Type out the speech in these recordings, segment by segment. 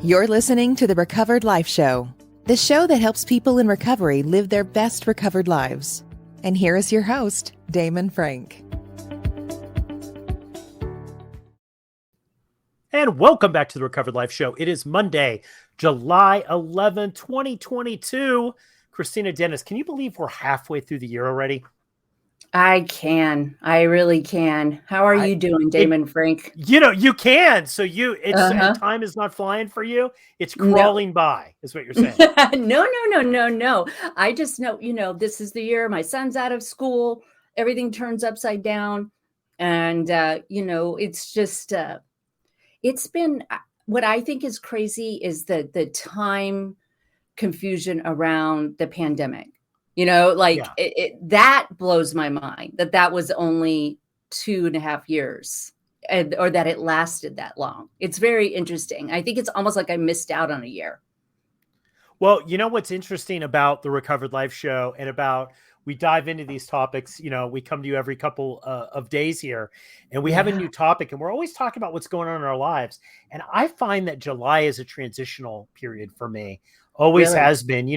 You're listening to the Recovered Life Show, the show that helps people in recovery live their best recovered lives. And here is your host, Damon Frank. And welcome back to the Recovered Life Show. It is Monday, July 11, 2022. Kristina Dennis, can you believe we're halfway through the year already? I can. I really can. How are you doing, Damon Frank? You can. So time is not flying for you. It's crawling by, is what you're saying. No. I just know, this is the year my son's out of school. Everything turns upside down. And, it's just, it's been, what I think is crazy is the time confusion around the pandemic. That blows my mind that was only 2.5 years or that it lasted that long. It's very interesting. I think it's almost like I missed out on a year. Well, you know what's interesting about the Recovered Life Show and about we dive into these topics, we come to you every couple of days here and we have a new topic and we're always talking about what's going on in our lives. And I find that July is a transitional period for me. Always has been.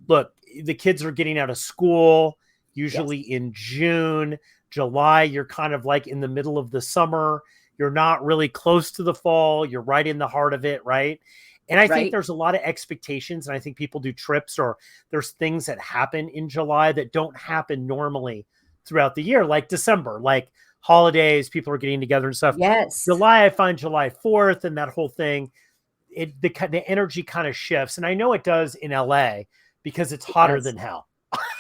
Look, the kids are getting out of school, usually in June. July, you're kind of like in the middle of the summer. You're not really close to the fall. You're right in the heart of it, right? And I think there's a lot of expectations, and I think people do trips or there's things that happen in July that don't happen normally throughout the year, like December, like holidays, people are getting together and stuff. Yes. July, I find July 4th and that whole thing, the energy kind of shifts. And I know it does in LA because it's hotter than hell.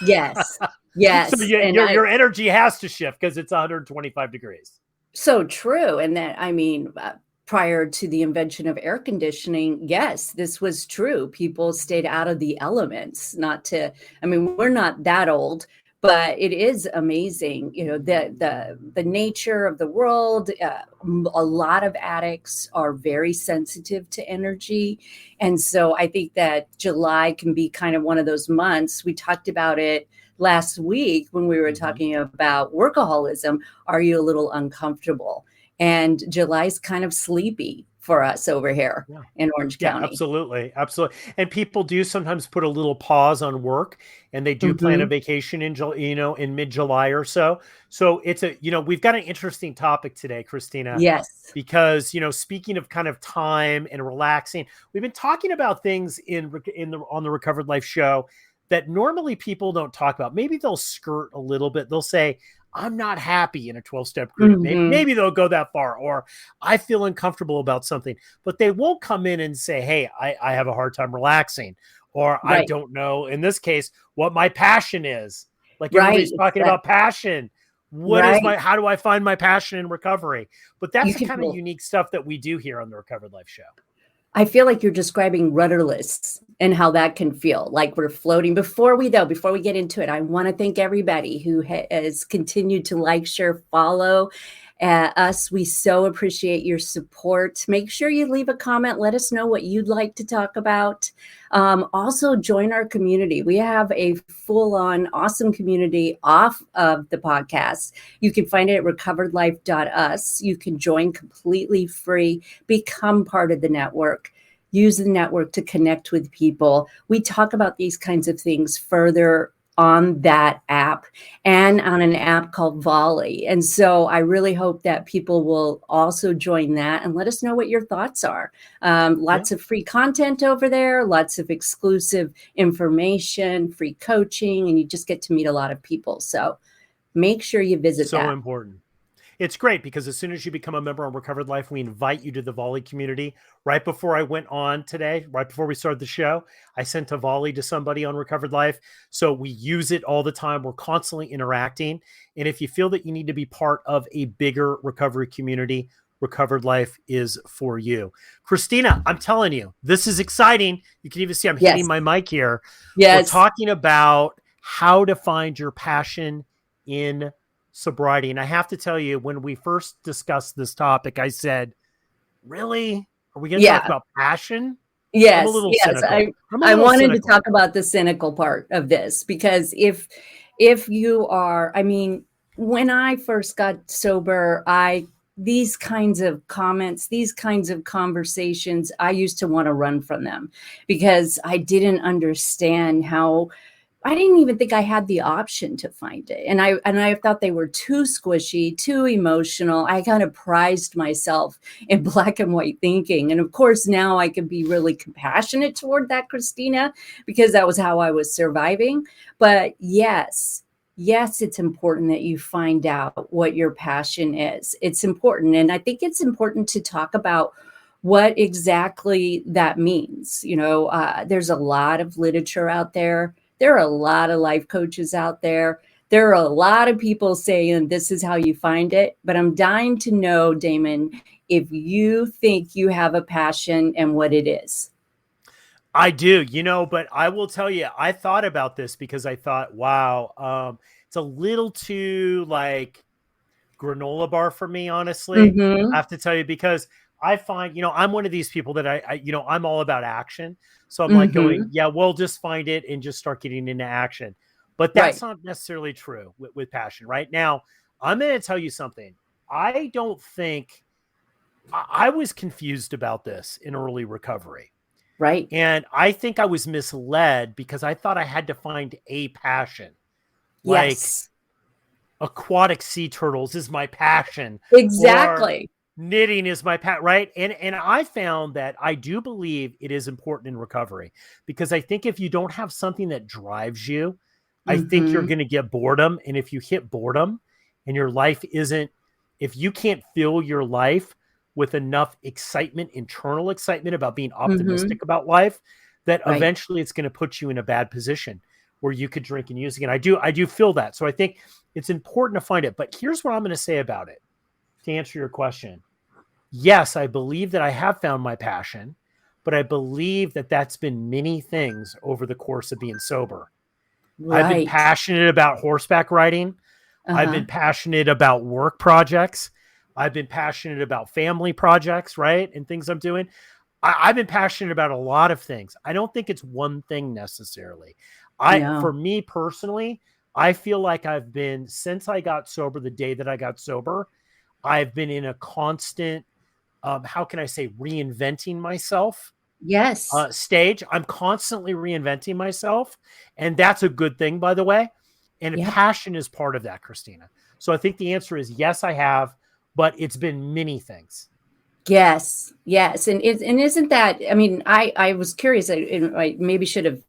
Yes. So your energy has to shift because it's 125 degrees. So true. And that, prior to the invention of air conditioning, yes, this was true. People stayed out of the elements, we're not that old, but it is amazing, the nature of the world. A lot of addicts are very sensitive to energy. And so I think that July can be kind of one of those months. We talked about it last week when we were talking about workaholism. Are you a little uncomfortable? And July's kind of sleepy for us over here in Orange County. Absolutely. And people do sometimes put a little pause on work and they do plan a vacation in mid-July or so. So it's we've got an interesting topic today, Kristina. Yes. Because, speaking of kind of time and relaxing, we've been talking about things on the Recovered Life Show that normally people don't talk about. Maybe they'll skirt a little bit. They'll say, I'm not happy in a 12-step group. Maybe they'll go that far, or I feel uncomfortable about something, but they won't come in and say, hey, I have a hard time relaxing, or I don't know, in this case, what my passion is. Like everybody's talking about passion. How do I find my passion in recovery? But that's the kind of unique stuff that we do here on the Recovered Life Show. I feel like you're describing rudderless and how that can feel like we're floating. Before we get into it, I want to thank everybody who has continued to like, share, follow us. We so appreciate your support. Make sure you leave a comment. Let us know what you'd like to talk about. Also join our community. We have a full-on awesome community off of the podcast. You can find it at recoveredlife.us. You can join completely free, become part of the network, use the network to connect with people. We talk about these kinds of things further on that app and on an app called Volley. And so I really hope that people will also join that and let us know what your thoughts are. Lots of free content over there, lots of exclusive information, free coaching, and you just get to meet a lot of people. So make sure you visit that. So important. It's great because as soon as you become a member on Recovered Life, we invite you to the Volley community. Right before I went on today, right before we started the show, I sent a Volley to somebody on Recovered Life. So we use it all the time. We're constantly interacting. And if you feel that you need to be part of a bigger recovery community, Recovered Life is for you. Kristina, I'm telling you, this is exciting. You can even see I'm hitting my mic here. Yes. We're talking about how to find your passion in sobriety. And I have to tell you, when we first discussed this topic, I said, really? Are we going to talk about passion? Yes. I'm a little cynical. I wanted to talk about the cynical part of this because if you are, when I first got sober, I these kinds of comments, these kinds of conversations, I used to want to run from them because I didn't understand how. I didn't even think I had the option to find it. And I thought they were too squishy, too emotional. I kind of prized myself in black and white thinking. And of course, now I can be really compassionate toward that, Kristina, because that was how I was surviving. But yes, it's important that you find out what your passion is. It's important. And I think it's important to talk about what exactly that means. There's a lot of literature out there. There are a lot of life coaches out there. There are a lot of people saying this is how you find it. But I'm dying to know, Damon, if you think you have a passion and what it is. I do, but I will tell you, I thought about this because I thought, wow, it's a little too like granola bar for me, honestly. Mm-hmm. I have to tell you, because I find, I'm one of these people that I'm all about action. So I'm like going, yeah, we'll just find it and just start getting into action. But that's not necessarily true with passion. Right now, I'm going to tell you something. I don't think I was confused about this in early recovery. Right. And I think I was misled because I thought I had to find a passion. Like aquatic sea turtles is my passion. Exactly. Or knitting is my passion, right? And I found that I do believe it is important in recovery, because I think if you don't have something that drives you, I think you're going to get boredom. And if you hit boredom and your life isn't, if you can't fill your life with enough excitement, internal excitement about being optimistic about life, that eventually it's going to put you in a bad position where you could drink and use again. I do feel that. So I think it's important to find it. But here's what I'm going to say about it to answer your question. Yes, I believe that I have found my passion, but I believe that that's been many things over the course of being sober. I've been passionate about horseback riding. I've been passionate about work projects. I've been passionate about family projects, right? And things I'm doing. I've been passionate about a lot of things. I don't think it's one thing necessarily. For me personally, I feel like I've been, since I got sober, the day that I got sober, I've been in a constant, how can I say, reinventing myself stage. I'm constantly reinventing myself. And that's a good thing, by the way. And passion is part of that, Kristina. So I think the answer is yes, I have, but it's been many things. Yes. And isn't that, I mean, I was curious, I maybe should have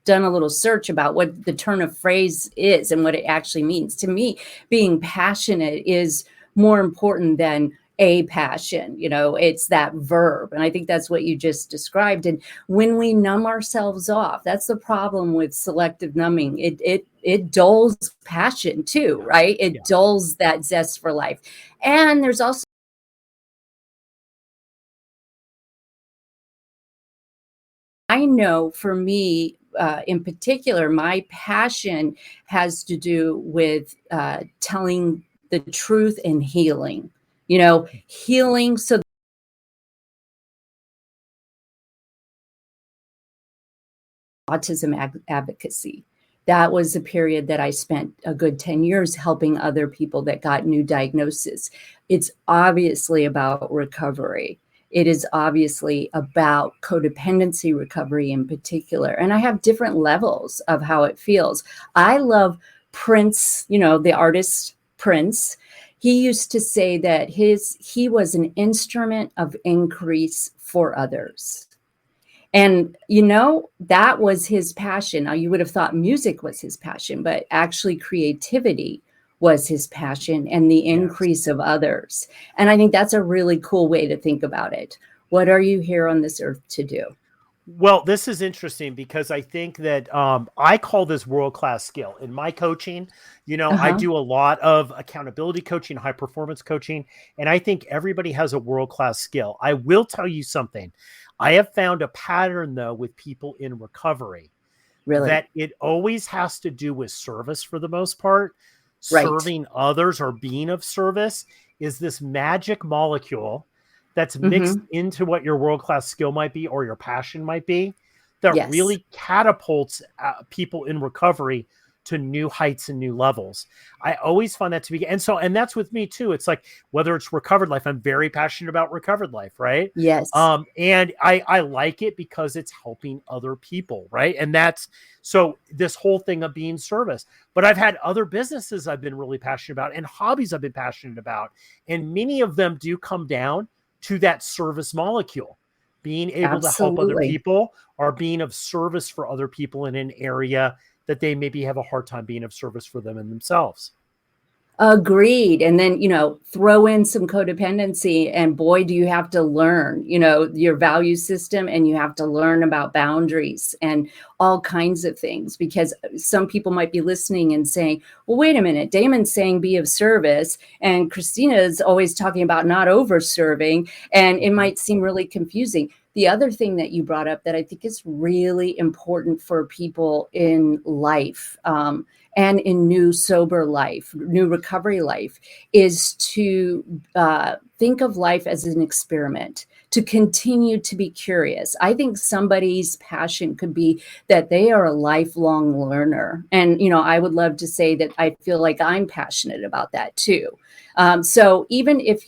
done a little search about what the turn of phrase is and what it actually means. To me, being passionate is more important than a passion. It's that verb. And I think that's what you just described. And when we numb ourselves off, that's the problem with selective numbing. It dulls passion too, right? It dulls that zest for life. And there's also, I know for me, in particular, my passion has to do with telling the truth and healing. Healing so autism advocacy. That was a period that I spent a good 10 years helping other people that got new diagnoses. It's obviously about recovery. It is obviously about codependency recovery in particular. And I have different levels of how it feels. I love Prince, the artist Prince. He used to say that he was an instrument of increase for others. And, that was his passion. Now, you would have thought music was his passion, but actually creativity was his passion and the increase of others. And I think that's a really cool way to think about it. What are you here on this earth to do? Well, this is interesting because I think that I call this world-class skill in my coaching. I do a lot of accountability coaching, high performance coaching, and I think everybody has a world-class skill. I will tell you something. I have found a pattern, though, with people in recovery, that it always has to do with service for the most part. Serving others or being of service is this magic molecule that's mixed into what your world-class skill might be or your passion might be, that really catapults people in recovery to new heights and new levels. I always find that to be, and that's with me too. It's like, whether it's recovered life, I'm very passionate about recovered life. Right. Yes. And I like it because it's helping other people. Right. And that's, so this whole thing of being service, but I've had other businesses I've been really passionate about and hobbies I've been passionate about. And many of them do come down to that service molecule, being able to help other people or being of service for other people in an area that they maybe have a hard time being of service for them and themselves. Agreed. And then, throw in some codependency, and boy, do you have to learn, your value system, and you have to learn about boundaries and all kinds of things, because some people might be listening and saying, well, wait a minute, Damon's saying be of service, and Kristina is always talking about not over serving, and it might seem really confusing. The other thing that you brought up that I think is really important for people in life, and in new sober life, new recovery life, is to think of life as an experiment, to continue to be curious. I think somebody's passion could be that they are a lifelong learner. And, I would love to say that I feel like I'm passionate about that too. So even if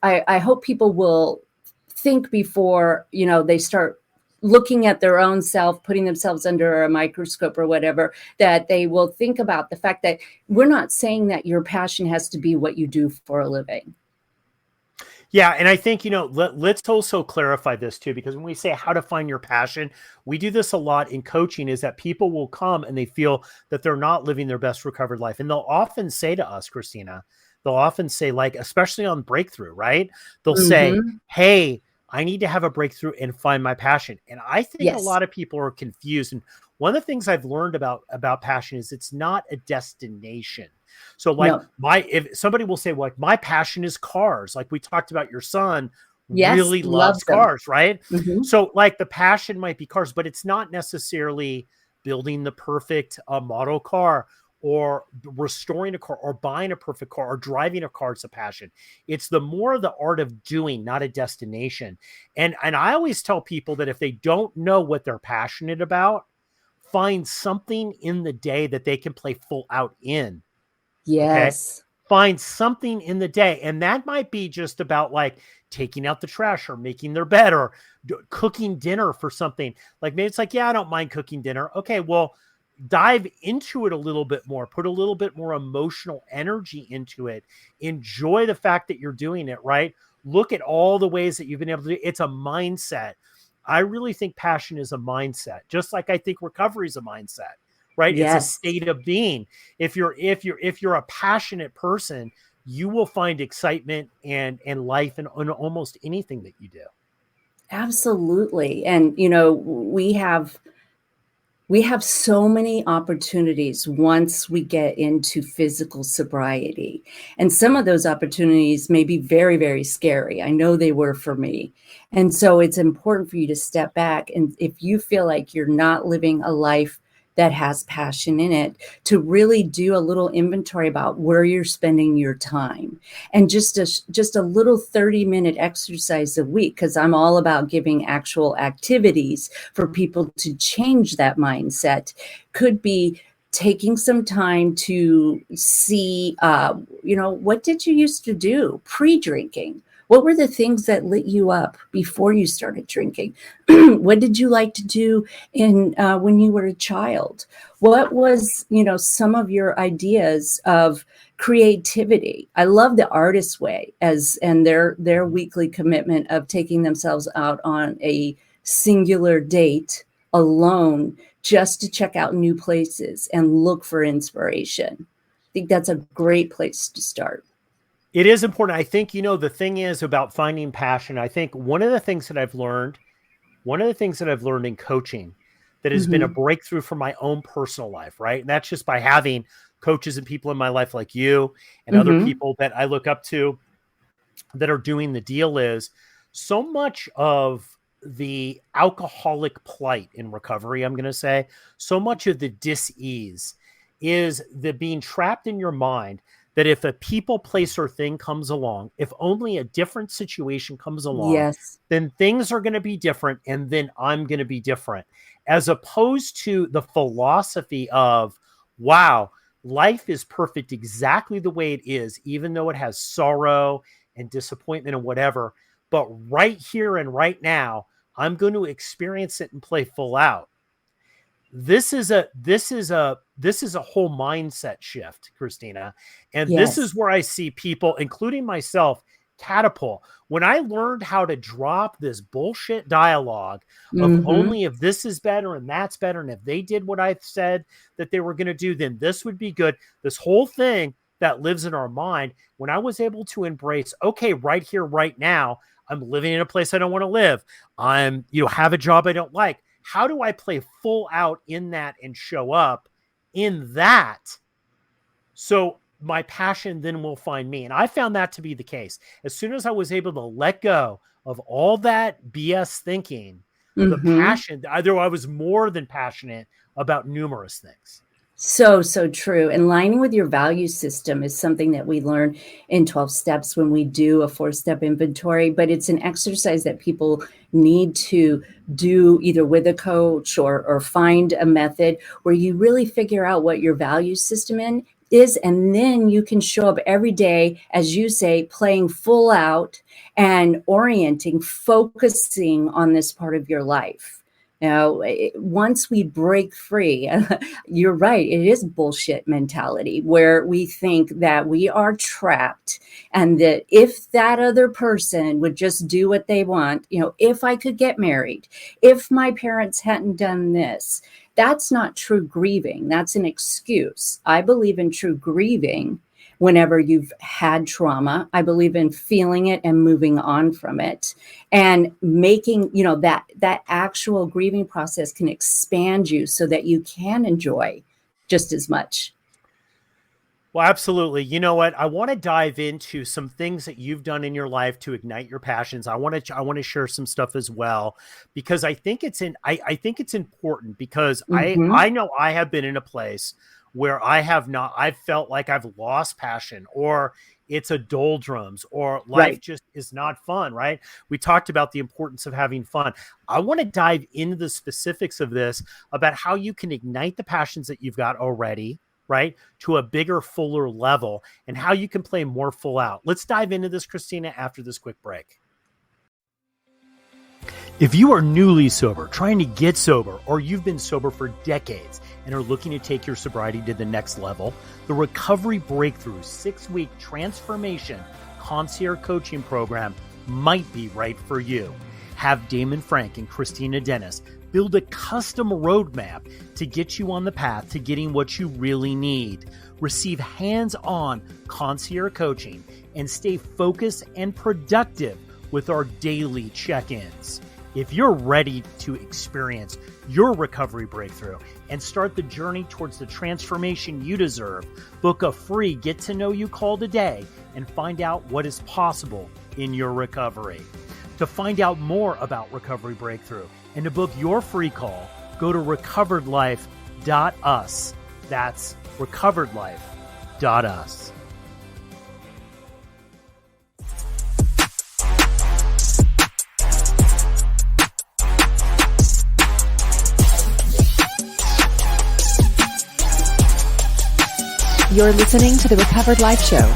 I hope people will think before, they start looking at their own self, putting themselves under a microscope or whatever, that they will think about the fact that we're not saying that your passion has to be what you do for a living. Yeah. And I think, let's also clarify this too, because when we say how to find your passion, we do this a lot in coaching, is that people will come and they feel that they're not living their best recovered life. And they'll often say to us, Kristina, like, especially on breakthrough, right? They'll say, hey, I need to have a breakthrough and find my passion. And I think a lot of people are confused. And one of the things I've learned about passion is it's not a destination. So if somebody will say, well, my passion is cars, like we talked about, your son really loves cars, right? So like the passion might be cars, but it's not necessarily building the perfect model car, or restoring a car, or buying a perfect car, or driving a car. It's a passion. It's the more the art of doing, not a destination. And I always tell people that if they don't know what they're passionate about, find something in the day that they can play full out in. Yes. Okay? Find something in the day. And that might be just about like taking out the trash, or making their bed, or cooking dinner for something. Like maybe it's like, yeah, I don't mind cooking dinner. Okay, well, dive into it a little bit more, put a little bit more emotional energy into it. Enjoy the fact that you're doing it, right? Look at all the ways that you've been able to do it. It's a mindset. I really think passion is a mindset, just like I think recovery is a mindset, right? Yes. It's a state of being. If you're a passionate person, you will find excitement and life in almost anything that you do. Absolutely. And, we have so many opportunities once we get into physical sobriety. And some of those opportunities may be very, very scary. I know they were for me. And so it's important for you to step back. And if you feel like you're not living a life that has passion in it, to really do a little inventory about where you're spending your time, and just a little 30-minute exercise a week, because I'm all about giving actual activities for people to change that mindset, could be taking some time to see, what did you used to do pre-drinking? What were the things that lit you up before you started drinking? What did you like to do when you were a child? What was, some of your ideas of creativity? I love the Artist Way and their weekly commitment of taking themselves out on a singular date alone, just to check out new places and look for inspiration. I think that's a great place to start. It is important. I think, the thing is about finding passion. I think one of the things that I've learned in coaching that has been a breakthrough for my own personal life, right? And that's just by having coaches and people in my life like you and other people that I look up to that are doing the deal, is so much of the alcoholic plight in recovery, I'm going to say, so much of the dis-ease is the being trapped in your mind that if a people, place, or thing comes along, if only a different situation comes along, then things are going to be different, and then I'm going to be different. As opposed to the philosophy of, wow, life is perfect exactly the way it is, even though it has sorrow and disappointment and whatever. But right here and right now, I'm going to experience it and play full out. This is a whole mindset shift, Kristina. And this is Yes. where I see people, including myself, catapult. When I learned how to drop this bullshit dialogue of Mm-hmm. only if this is better and that's better, and if they did what I said that they were going to do, then this would be good. This whole thing that lives in our mind, when I was able to embrace, okay, right here, right now, I'm living in a place I don't want to live. I'm, have a job I don't like. How do I play full out in that and show up in that? So my passion then will find me. And I found that to be the case. As soon as I was able to let go of all that BS thinking, the Mm-hmm. passion, either I was more than passionate about numerous things. So, so true. And lining with your value system is something that we learn in 12 steps when we do a 4-step inventory, but it's an exercise that people need to do either with a coach or find a method where you really figure out what your value system is. And then you can show up every day, as you say, playing full out and orienting, focusing on this part of your life. Now, once we break free, you're right, it is bullshit mentality where we think that we are trapped and that if that other person would just do what they want, if I could get married, if my parents hadn't done this, that's not true grieving. That's an excuse. I believe in true grieving whenever you've had trauma. I believe in feeling it and moving on from it and making, that actual grieving process can expand you so that you can enjoy just as much. Well, absolutely. You know what? I want to dive into some things that you've done in your life to ignite your passions. I want to share some stuff as well because I think I think it's important because Mm-hmm. I know I have been in a place where I've felt like I've lost passion or it's a doldrums or life Right. just is not fun, right? We talked about the importance of having fun. I want to dive into the specifics of this about how you can ignite the passions that you've got already, right, to a bigger, fuller level and how you can play more full out. Let's dive into this, Kristina, after this quick break. If you are newly sober, trying to get sober, or you've been sober for decades and are looking to take your sobriety to the next level, the Recovery Breakthrough 6-week transformation concierge coaching program might be right for you. Have Damon Frank and Kristina Dennis build a custom roadmap to get you on the path to getting what you really need. Receive hands-on concierge coaching and stay focused and productive with our daily check-ins. If you're ready to experience your recovery breakthrough and start the journey towards the transformation you deserve, book a free get-to-know-you call today and find out what is possible in your recovery. To find out more about Recovery Breakthrough and to book your free call, go to recoveredlife.us. That's recoveredlife.us. You're listening to the Recovered Life Show.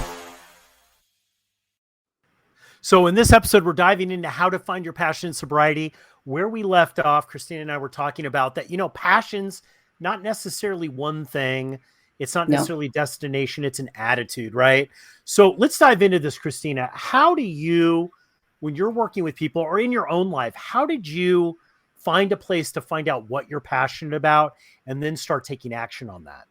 So in this episode, we're diving into how to find your passion in sobriety. Where we left off, Kristina and I were talking about that, passion's not necessarily one thing. It's not No. necessarily destination. It's an attitude, right? So let's dive into this, Kristina. How do you, when you're working with people or in your own life, how did you find a place to find out what you're passionate about and then start taking action on that?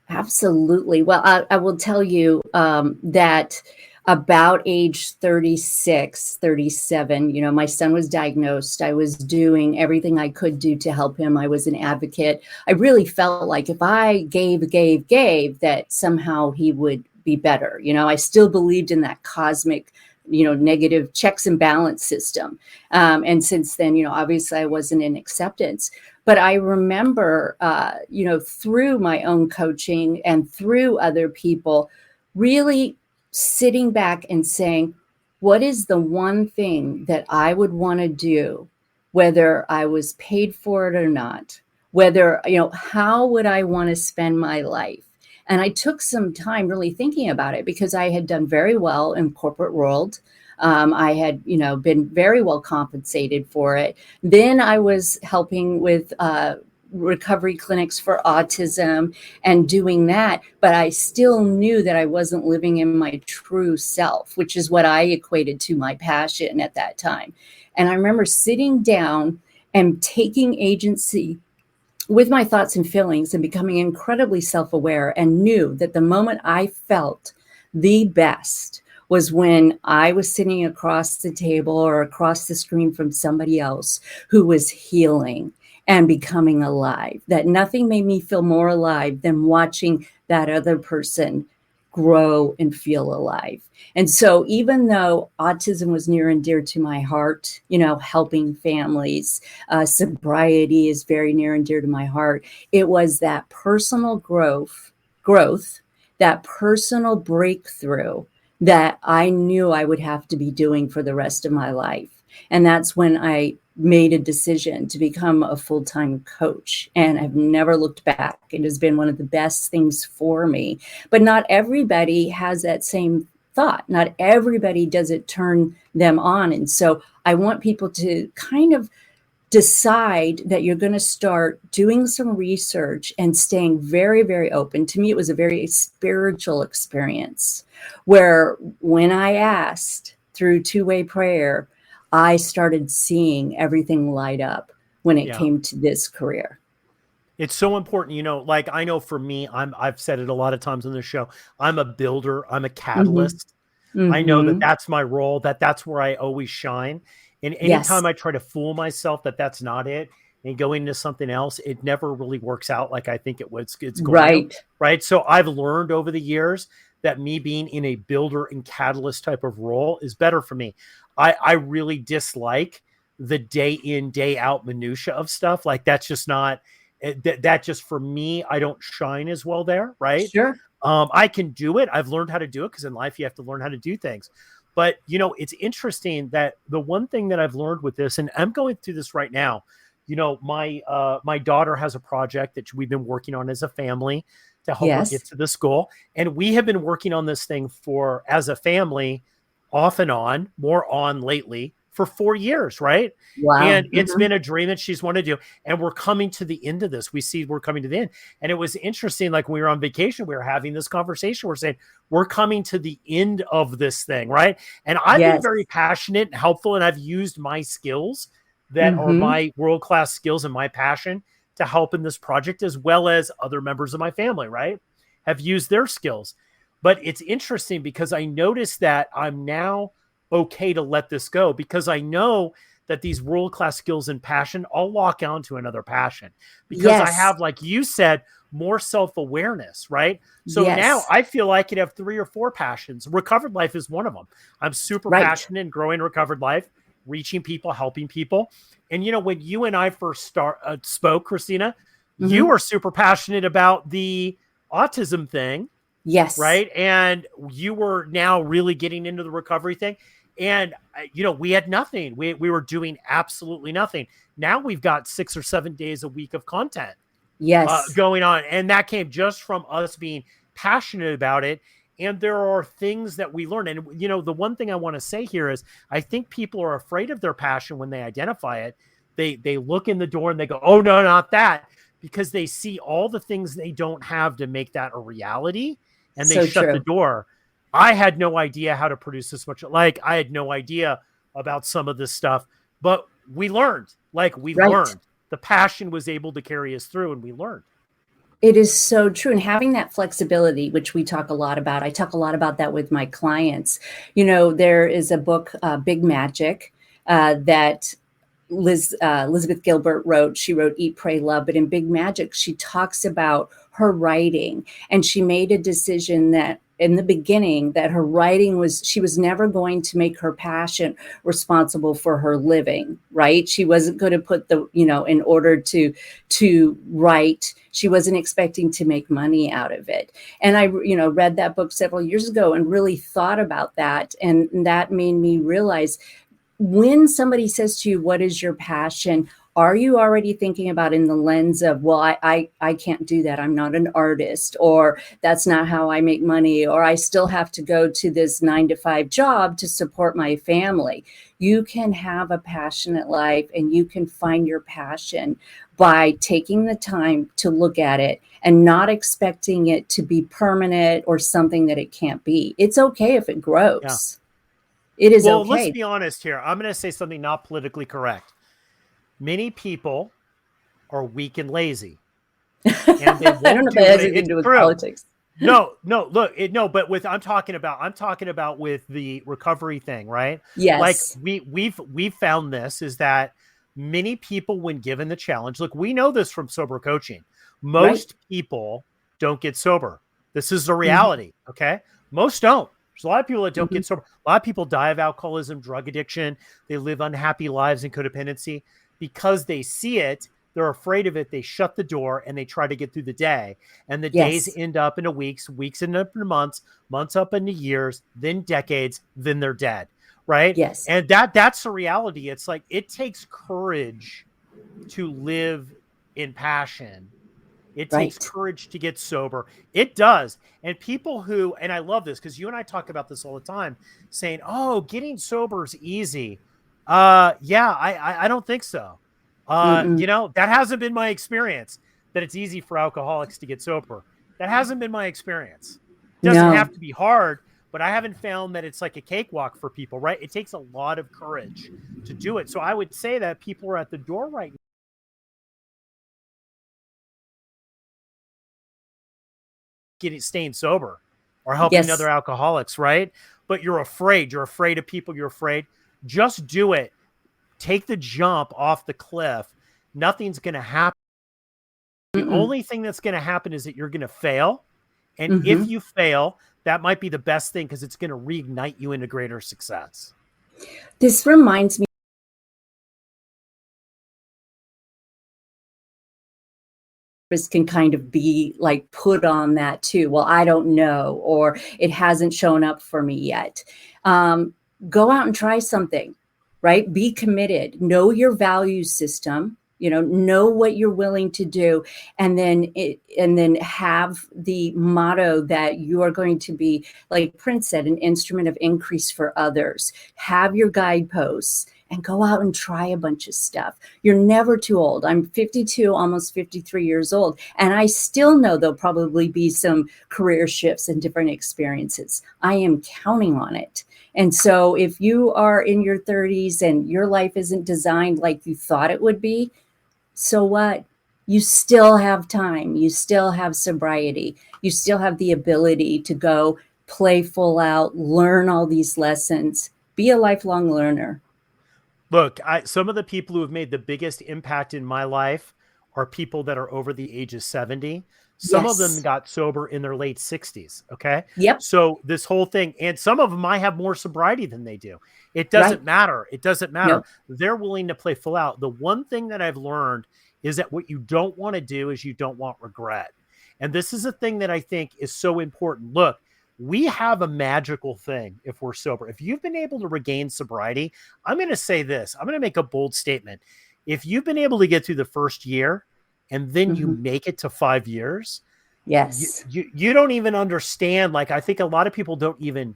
Absolutely. Well, I will tell you that about age 36, 37, my son was diagnosed. I was doing everything I could do to help him. I was an advocate. I really felt like if I gave, that somehow he would be better. I still believed in that cosmic, negative checks and balance system. And since then, obviously I wasn't in acceptance. But I remember, through my own coaching and through other people, really sitting back and saying, what is the one thing that I would want to do, whether I was paid for it or not? whether, how would I want to spend my life? And I took some time really thinking about it because I had done very well in corporate world. I had, been very well compensated for it. Then I was helping with recovery clinics for autism and doing that, but I still knew that I wasn't living in my true self, which is what I equated to my passion at that time. And I remember sitting down and taking agency with my thoughts and feelings and becoming incredibly self-aware, and knew that the moment I felt the best was when I was sitting across the table or across the screen from somebody else who was healing and becoming alive. That nothing made me feel more alive than watching that other person grow and feel alive. And so even though autism was near and dear to my heart, helping families, sobriety is very near and dear to my heart. It was that personal growth, that personal breakthrough that I knew I would have to be doing for the rest of my life. And that's when I made a decision to become a full-time coach, and I've never looked back. It has been one of the best things for me. But not everybody has that same thought. Not everybody does it turn them on. And so I want people to kind of decide that you're going to start doing some research and staying very, very open. To me, it was a very spiritual experience where when I asked through two-way prayer, I started seeing everything light up when it came to this career. It's so important, like I know for me, I've said it a lot of times on the show, I'm a builder, I'm a catalyst. Mm-hmm. I know that that's my role, that's where I always shine. And anytime I try to fool myself that that's not it and go into something else, it never really works out like I think it's going to, right? So I've learned over the years that me being in a builder and catalyst type of role is better for me. I really dislike the day in, day out minutia of stuff. Like that's just not, that just for me, I don't shine as well there, right? Sure. I can do it. I've learned how to do it because in life you have to learn how to do things. But, it's interesting that the one thing that I've learned with this, and I'm going through this right now, my daughter has a project that we've been working on as a family to help her get to the school. And we have been working on this thing as a family, off and on, more on lately, for 4 years, right? Wow. And it's been a dream that she's wanted to do. And we're coming to the end of this. We're coming to the end. And it was interesting, like when we were on vacation, we were having this conversation. We're saying, we're coming to the end of this thing, right? And I've been very passionate and helpful, and I've used my skills that are my world-class skills and my passion to help in this project, as well as other members of my family, right? Have used their skills. But it's interesting because I noticed that I'm now okay to let this go, because I know that these world-class skills and passion, I'll lock onto another passion because I have, like you said, more self-awareness, right? So now I feel I could have 3 or 4 passions. Recovered life is one of them. I'm super passionate in growing recovered life, reaching people, helping people. And, when you and I first spoke, Kristina, you were super passionate about the autism thing. Yes. Right. And you were now really getting into the recovery thing. And, we had nothing. We were doing absolutely nothing. Now we've got 6 or 7 days a week of content going on. And that came just from us being passionate about it. And there are things that we learn. And, the one thing I want to say here is I think people are afraid of their passion when they identify it. They look in the door and they go, oh, no, not that, because they see all the things they don't have to make that a reality. And they shut the door. I had no idea how to produce this much. Like, I had no idea about some of this stuff, but we learned. Learned. The passion was able to carry us through, and we learned. It is so true. And having that flexibility, which we talk a lot about, I talk a lot about that with my clients. There is a book, Big Magic, that Elizabeth Gilbert wrote. She wrote Eat, Pray, Love. But in Big Magic, she talks about her writing. And she made a decision that in the beginning that her writing she was never going to make her passion responsible for her living, right? She wasn't going to put in order to write, she wasn't expecting to make money out of it. And I, read that book several years ago and really thought about that. And that made me realize, when somebody says to you, what is your passion? Are you already thinking about in the lens of, well, I can't do that. I'm not an artist, or that's not how I make money, or I still have to go to this 9 to 5 job to support my family. You can have a passionate life, and you can find your passion by taking the time to look at it and not expecting it to be permanent or something that it can't be. It's okay if it Yeah. grows. It is Well, let's okay. be honest here. I'm going to say something not politically correct. Many people are weak and lazy, and they I don't know won't if do that what has anything to it's do with true. politics. No, look, but I'm talking about with the recovery thing, right? Like Yes. we've found this is that many people, when given the challenge, look, we know this from sober coaching. Right. Most people don't get sober. This is the Mhm. reality. Okay. Most don't. There's a lot of people that don't Mhm. get sober. A lot of people die of alcoholism, drug addiction. They live unhappy lives and codependency because they see it. They're afraid of it. They shut the door and they try to get through the day. And the days Yes. end up into weeks, weeks end up into months, months up into years, then decades, then they're dead. Right. Yes. And that's the reality. It's like it takes courage to live in passion. It takes Right. courage to get sober. It does. And people who, and I love this because you and I talk about this all the time, saying, oh, getting sober is easy. Yeah, I don't think so. Mm-mm. That hasn't been my experience, that it's easy for alcoholics to get sober. That hasn't been my experience. It doesn't No. have to be hard, but I haven't found that it's like a cakewalk for people, right? It takes a lot of courage to do it. So I would say that people are at the door right now staying sober or helping other Yes. alcoholics, right? But you're afraid. You're afraid of people. You're afraid. Just do it. Take the jump off the cliff. Nothing's going to happen. The Mm-mm. only thing that's going to happen is that you're going to fail. And if Mm-hmm. you fail, that might be the best thing because it's going to reignite you into greater success. This reminds me, can kind of be like put on that too. Well, I don't know, or it hasn't shown up for me yet. Go out and try something, right? Be committed. Know your value system. Know what you're willing to do, and then have the motto that you are going to be, like Prince said, an instrument of increase for others. Have your guideposts and go out and try a bunch of stuff. You're never too old. I'm 52, almost 53 years old, and I still know there'll probably be some career shifts and different experiences. I am counting on it. And so if you are in your 30s and your life isn't designed like you thought it would be, so what? You still have time. You still have sobriety. You still have the ability to go play full out, learn all these lessons, be a lifelong learner. Look, some of the people who have made the biggest impact in my life are people that are over the age of 70. Some of them Yes. got sober in their late 60s. Okay. Yep. So this whole thing, and some of them might have more sobriety than they do. It Right. doesn't matter. It doesn't matter. No. They're willing to play full out. The one thing that I've learned is that what you don't want to do is you don't want regret. And this is a thing that I think is so important. Look, we have a magical thing if we're sober. If you've been able to regain sobriety, I'm going to say this. I'm going to make a bold statement. If you've been able to get through the first year and then you Mm-hmm. make it to 5 years, Yes. you don't even understand. Like, I think a lot of people don't even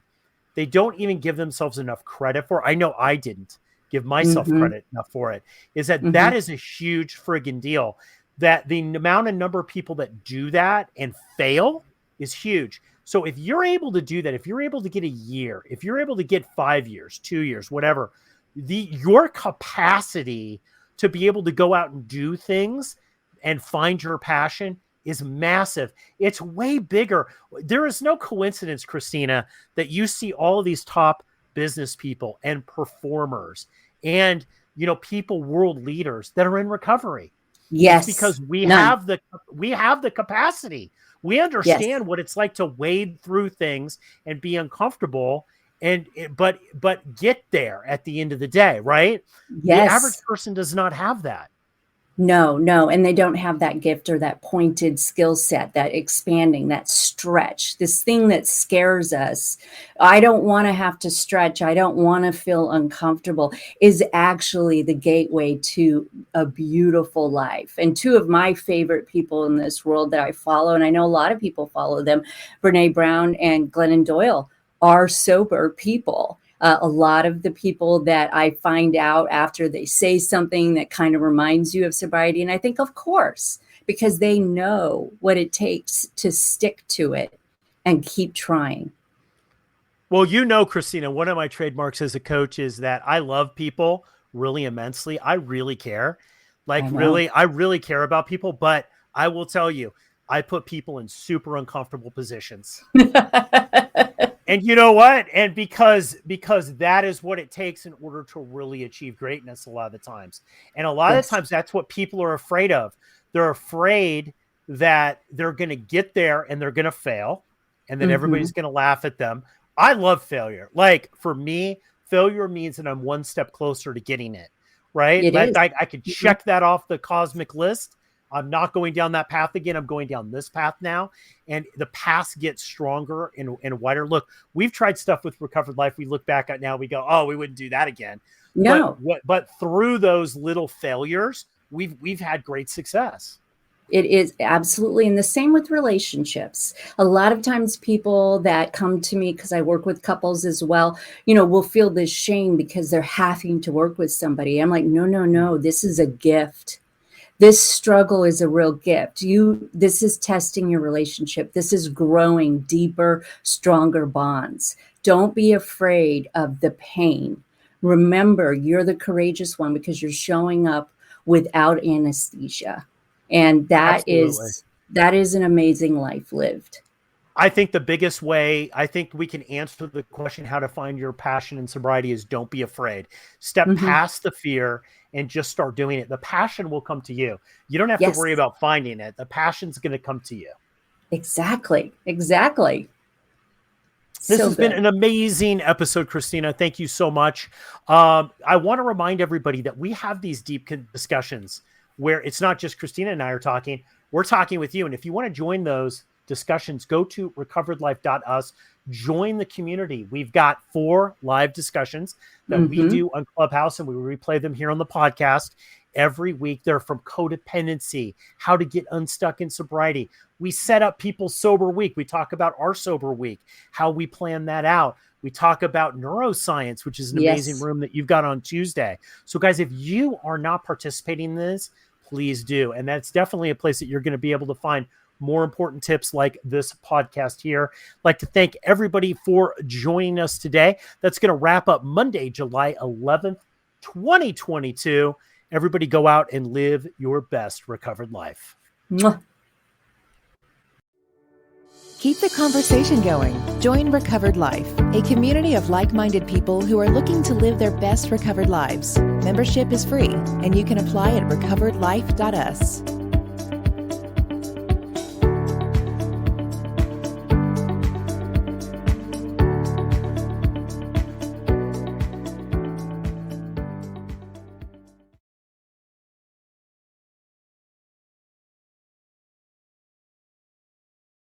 give themselves enough credit for. I know I didn't give myself Mm-hmm. credit enough for it. Is that Mm-hmm. is a huge friggin' deal. That the amount and number of people that do that and fail is huge. So if you're able to do that, if you're able to get a year, if you're able to get 5 years, 2 years, whatever, your capacity to be able to go out and do things and find your passion is massive. It's way bigger. There is no coincidence, Kristina, that you see all of these top business people and performers and people, world leaders that are in recovery. It's Yes. because we None. have the capacity. We Yes. understand what it's like to wade through things and be uncomfortable but get there at the end of the day, right? The average Yes. person does not have that. No. And they don't have that gift or that pointed skill set, that expanding, that stretch, this thing that scares us. I don't want to have to stretch. I don't want to feel uncomfortable is actually the gateway to a beautiful life. And two of my favorite people in this world that I follow, and I know a lot of people follow them, Brene Brown and Glennon Doyle, are sober people. A lot of the people that I find out after they say something that kind of reminds you of sobriety, and I think, of course, because they know what it takes to stick to it and keep trying. Well, Kristina, one of my trademarks as a coach is that I love people really immensely. I really care. I really care about people, but I will tell you, I put people in super uncomfortable positions. And you know what? And because that is what it takes in order to really achieve greatness a lot of the times. And a lot of the times that's what people are afraid of. They're afraid that they're going to get there and they're going to fail and then everybody's going to laugh at them. I love failure. Like for me, failure means that I'm one step closer to getting it, right? I could check that off the cosmic list. I'm not going down that path again. I'm going down this path now. And the paths get stronger and wider. Look, we've tried stuff with Recovered Life. We look back at now, we go, oh, we wouldn't do that again. No. But through those little failures, we've had great success. It is absolutely. And the same with relationships. A lot of times people that come to me, because I work with couples as well, will feel this shame because they're having to work with somebody. I'm like, no, this is a gift. This struggle is a real gift. This is testing your relationship. This is growing deeper, stronger bonds. Don't be afraid of the pain. Remember, you're the courageous one because you're showing up without anesthesia. And that is an amazing life lived. I think the biggest way I think we can answer the question how to find your passion in sobriety is don't be afraid. Step past the fear and just start doing it. The passion will come to you. You don't have to worry about finding it. The passion's going to come to you. Exactly. This has been an amazing episode, Kristina. Thank you so much. I want to remind everybody that we have these deep discussions where it's not just Kristina and I are talking. We're talking with you. And if you want to join those discussions, go to recoveredlife.us, join the community. We've got 4 live discussions that we do on Clubhouse and we replay them here on the podcast every week. They're from codependency, how to get unstuck in sobriety. We set up people's sober week. We talk about our sober week, how we plan that out. We talk about neuroscience, which is an amazing room that you've got on Tuesday. So guys, if you are not participating in this, please do. And that's definitely a place that you're going to be able to find more important tips like this podcast here. I'd like to thank everybody for joining us today. That's going to wrap up Monday, July 11th, 2022. Everybody go out and live your best recovered life. Mwah. Keep the conversation going. Join Recovered Life, a community of like-minded people who are looking to live their best recovered lives. Membership is free, and you can apply at recoveredlife.us.